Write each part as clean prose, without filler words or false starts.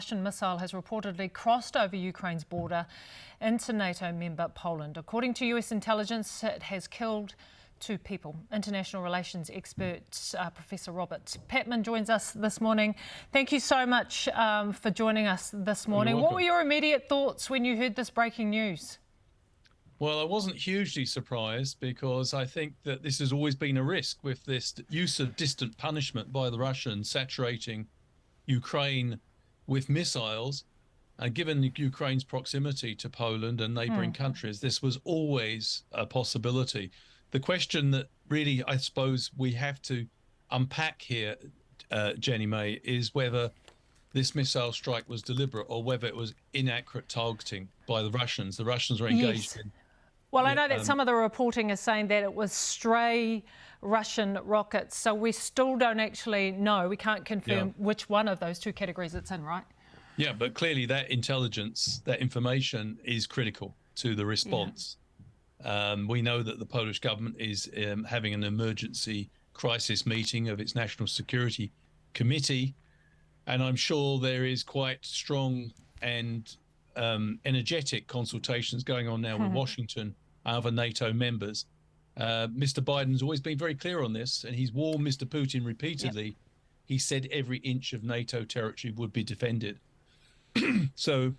Russian missile has reportedly crossed over Ukraine's border into NATO member Poland. According to US intelligence, it has killed 2 people. International relations expert Professor Robert Patman joins us this morning. Thank you so much for joining us this morning. What were your immediate thoughts when you heard this breaking news? Well, I wasn't hugely surprised because I think that this has always been a risk with this use of distant punishment by the Russians saturating Ukraine with missiles. And given Ukraine's proximity to Poland and neighboring countries, this was always a possibility. The question that really, I suppose, we have to unpack here, Jenny May, is whether this missile strike was deliberate or whether it was inaccurate targeting by the Russians. The Russians are engaged in... Well, I know that some of the reporting is saying that it was stray Russian rockets, so we still don't actually know. We can't confirm which one of those 2 categories it's in, right? Yeah, but clearly that intelligence, that information is critical to the response. We know that the Polish government is having an emergency crisis meeting of its National Security Committee, and I'm sure there is quite strong and energetic consultations going on now with Washington and other NATO members. Mr. Biden's always been very clear on this, and he's warned Mr. Putin repeatedly. He said every inch of NATO territory would be defended. So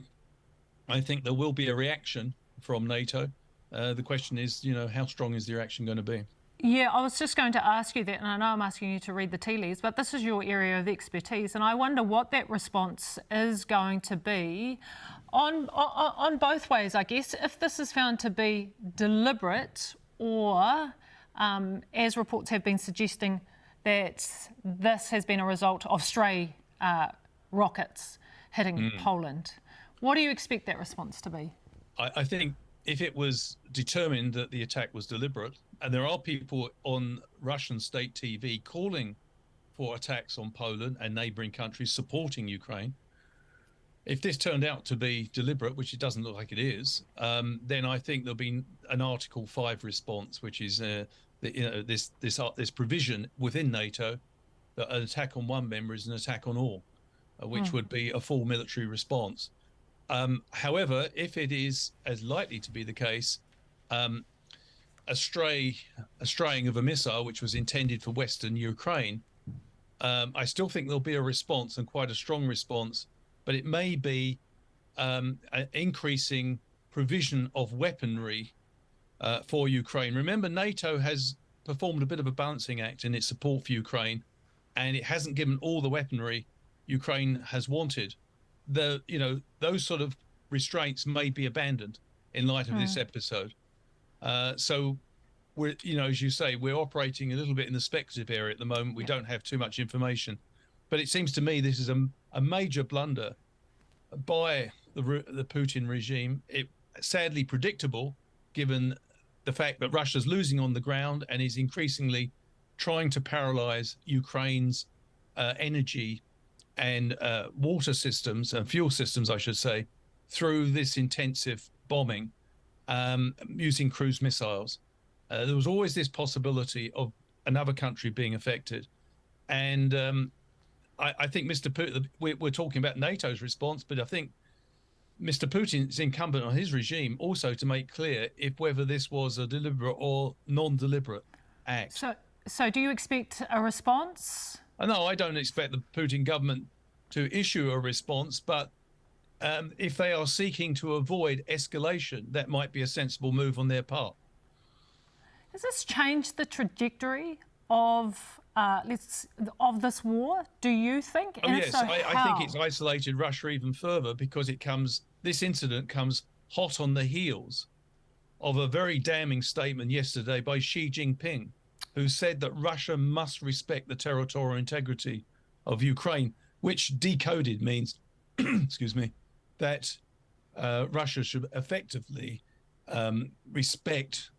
I think there will be a reaction from NATO. The question is, how strong is the reaction going to be? Yeah, I was just going to ask you that, and I know I'm asking you to read the tea leaves, but this is your area of expertise, and I wonder what that response is going to be on both ways, I guess, if this is found to be deliberate or, as reports have been suggesting, that this has been a result of stray rockets hitting Poland. What do you expect that response to be? I think if it was determined that the attack was deliberate, and there are people on Russian state TV calling for attacks on Poland and neighboring countries supporting Ukraine, if this turned out to be deliberate, which it doesn't look like it is, then I think there'll be an Article 5 response, which is this provision within NATO that an attack on one member is an attack on all, which would be a full military response. However, if it is as likely to be the case, a straying of a missile which was intended for Western Ukraine, I still think there'll be a response, and quite a strong response, but it may be an increasing provision of weaponry for Ukraine. Remember, NATO has performed a bit of a balancing act in its support for Ukraine, and it hasn't given all the weaponry Ukraine has wanted. Those sort of restraints may be abandoned in light of this episode. So we're, as you say, we're operating a little bit in the speculative area at the moment. We don't have too much information, but it seems to me this is a major blunder by the Putin regime. It sadly predictable, given the fact that Russia's losing on the ground and is increasingly trying to paralyze Ukraine's energy and water systems and fuel systems, I should say, through this intensive bombing using cruise missiles. There was always this possibility of another country being affected. And I think Mr. Putin, we're talking about NATO's response, but I think Mr. Putin is incumbent on his regime also to make clear whether this was a deliberate or non-deliberate act. So do you expect a response? No, I don't expect the Putin government to issue a response, but if they are seeking to avoid escalation, that might be a sensible move on their part. Has this changed the trajectory of this war, do you think? Oh, yes, I think it's isolated Russia even further, because this incident comes hot on the heels of a very damning statement yesterday by Xi Jinping, who said that Russia must respect the territorial integrity of Ukraine, which decoded means, excuse me, that Russia should effectively respect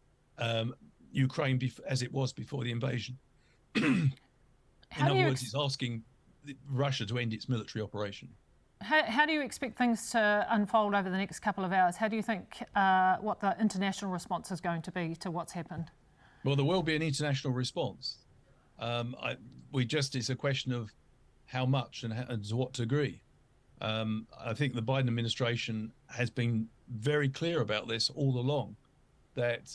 Ukraine as it was before the invasion. In other words, he's asking Russia to end its military operation. How do you expect things to unfold over the next couple of hours? How do you think what the international response is going to be to what's happened? Well, there will be an international response. It's a question of how much and to what degree. I think the Biden administration has been very clear about this all along, that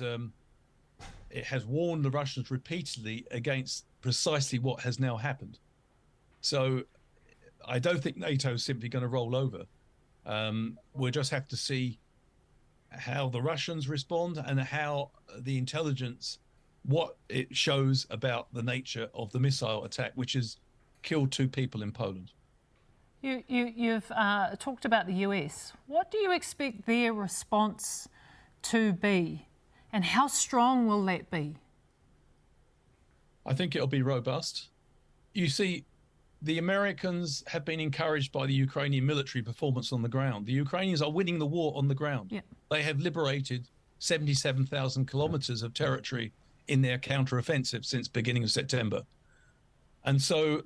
it has warned the Russians repeatedly against precisely what has now happened. So I don't think NATO is simply going to roll over. We'll just have to see how the Russians respond and how the intelligence, what it shows about the nature of the missile attack, which has killed 2 people in Poland. You've talked about the US. What do you expect their response to be, and how strong will that be? I think it'll be robust. You see, the Americans have been encouraged by the Ukrainian military performance on the ground. The Ukrainians are winning the war on the ground. Yeah. They have liberated 77,000 kilometers of territory in their counteroffensive since beginning of September. And so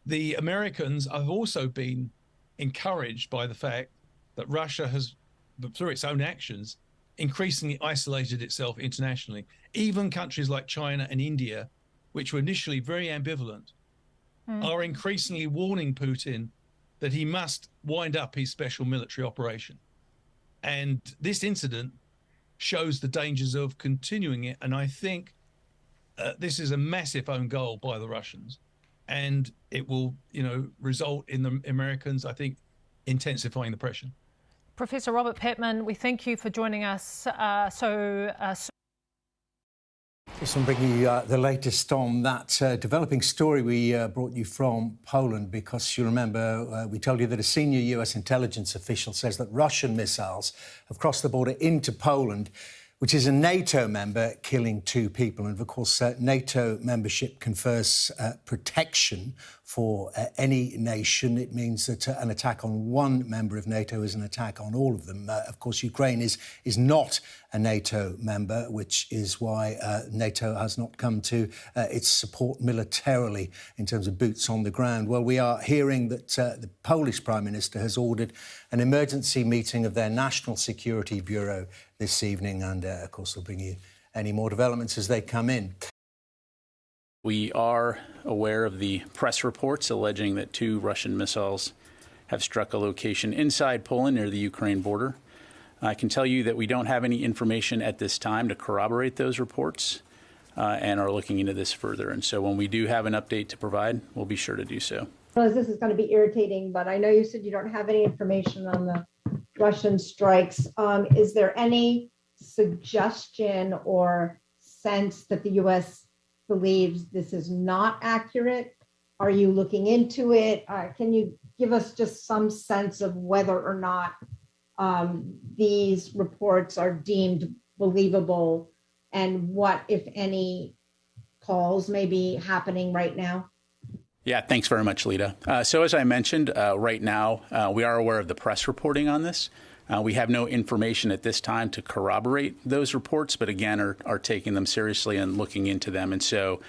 the Americans have also been encouraged by the fact that Russia has, through its own actions, increasingly isolated itself internationally. Even countries like China and India, which were initially very ambivalent, are increasingly warning Putin that he must wind up his special military operation. And this incident shows the dangers of continuing it. And I think this is a massive own goal by the Russians. And it will, result in the Americans, I think, intensifying the pressure. Professor Robert Patman, we thank you for joining us. Just I'm bringing you the latest on that developing story we brought you from Poland, because you remember we told you that a senior US intelligence official says that Russian missiles have crossed the border into Poland, which is a NATO member, killing 2 people. And of course, NATO membership confers protection for any nation. It means that an attack on one member of NATO is an attack on all of them. Of course, Ukraine is not a NATO member, which is why NATO has not come to its support militarily in terms of boots on the ground. Well, we are hearing that the Polish Prime Minister has ordered an emergency meeting of their National Security Bureau this evening, and of course we'll bring you any more developments as they come in. We are aware of the press reports alleging that 2 Russian missiles have struck a location inside Poland near the Ukraine border. I can tell you that we don't have any information at this time to corroborate those reports and are looking into this further. And so when we do have an update to provide, we'll be sure to do so. This is going to be irritating, but I know you said you don't have any information on the Russian strikes. Is there any suggestion or sense that the U.S. believes this is not accurate? Are you looking into it? Can you give us just some sense of whether or not these reports are deemed believable, and what, if any, calls may be happening right now? Yeah, thanks very much, Lita. So as I mentioned, right now, we are aware of the press reporting on this. We have no information at this time to corroborate those reports, but again, are taking them seriously and looking into them. And so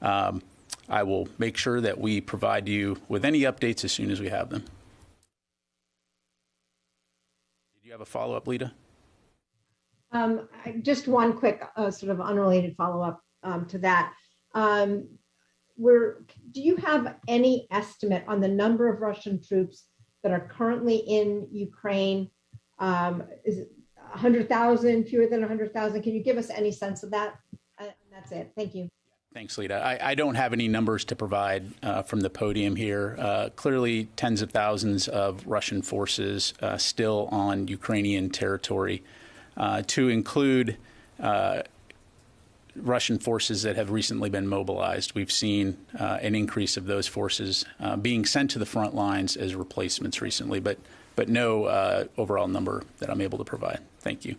I will make sure that we provide you with any updates as soon as we have them. Did you have a follow-up, Lita? Just one quick sort of unrelated follow-up to that. Do you have any estimate on the number of Russian troops that are currently in Ukraine? Is it 100,000, fewer than 100,000? Can you give us any sense of that? That's it. Thank you. Thanks, Lita. I don't have any numbers to provide from the podium here. Clearly, tens of thousands of Russian forces still on Ukrainian territory, to include Russian forces that have recently been mobilized. We've seen an increase of those forces being sent to the front lines as replacements recently, but no overall number that I'm able to provide. Thank you.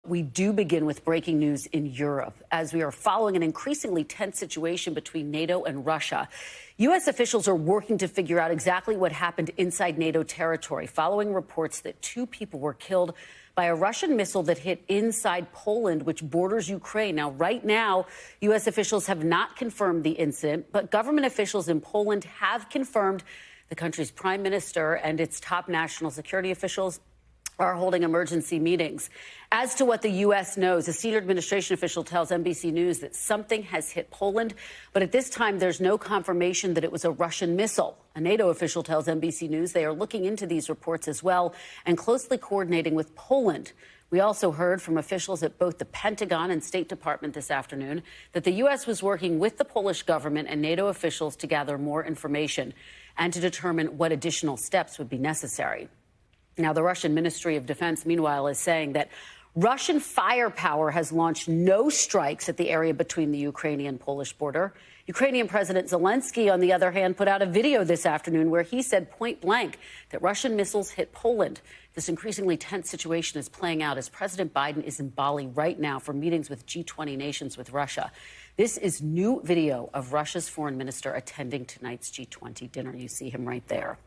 We do begin with breaking news in Europe as we are following an increasingly tense situation between NATO and Russia. U.S. officials are working to figure out exactly what happened inside NATO territory following reports that 2 people were killed by a Russian missile that hit inside Poland, which borders Ukraine. Now, right now, U.S. officials have not confirmed the incident, but government officials in Poland have confirmed the country's prime minister and its top national security officials are holding emergency meetings. As to what the U.S. knows, a senior administration official tells NBC News that something has hit Poland, but at this time there's no confirmation that it was a Russian missile. A NATO official tells NBC News they are looking into these reports as well and closely coordinating with Poland. We also heard from officials at both the Pentagon and State Department this afternoon that the U.S. was working with the Polish government and NATO officials to gather more information and to determine what additional steps would be necessary. Now, the Russian Ministry of Defense, meanwhile, is saying that Russian firepower has launched no strikes at the area between the Ukrainian-Polish border. Ukrainian President Zelensky, on the other hand, put out a video this afternoon where he said point blank that Russian missiles hit Poland. This increasingly tense situation is playing out as President Biden is in Bali right now for meetings with G20 nations with Russia. This is new video of Russia's foreign minister attending tonight's G20 dinner. You see him right there.